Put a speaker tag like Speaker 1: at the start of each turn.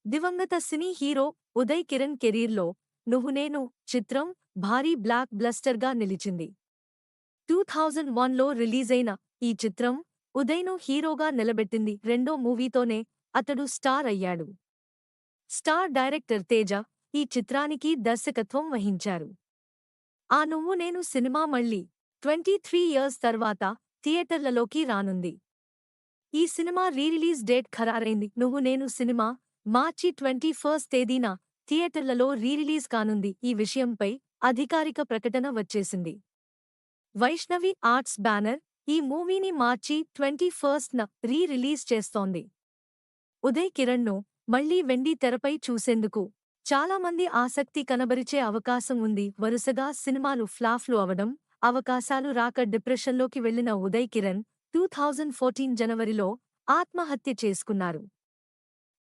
Speaker 1: దివంగత cine hero Uday Kiran కెరీర్లో నువ్వు నేను చిత్రం భారీ బ్లాక్ బ్లస్టర్గా నిలిచింది. 2001లో రిలీజైన ఈ చిత్రం ఉదయ్ను హీరోగా నిలబెట్టింది. రెండో మూవీతోనే అతడు స్టార్ అయ్యాడు. స్టార్ డైరెక్టర్ తేజ ఈ చిత్రానికి దర్శకత్వం వహించారు. ఆ నువ్వు నేను సినిమా మళ్ళీ 23 ఇయర్స్ తర్వాత థియేటర్లలోకి రానుంది. ఈ సినిమా రీరిలీజ్ డేట్ ఖరారైంది. నువ్వు నేను సినిమా మార్చి 21 తేదీన థియేటర్లలో రీరిలీజ్ కానుంది. ఈ విషయంపై అధికారిక ప్రకటన వచ్చేసింది. వైష్ణవి ఆర్ట్స్ బ్యానర్ ఈ మూవీని మార్చి 21న రిలీజ్ చేస్తోంది. ఉదయ్ కిరణ్ను మళ్లీ వెండి తెరపై చూసేందుకు చాలామంది ఆసక్తి కనబరిచే అవకాశం ఉంది. వరుసగా సినిమాలు ఫ్లాప్లు అవడం, అవకాశాలు రాక డిప్రెషన్లోకి వెళ్లిన ఉదయ్ కిరణ్ 2014 జనవరిలో ఆత్మహత్య చేసుకున్నారు.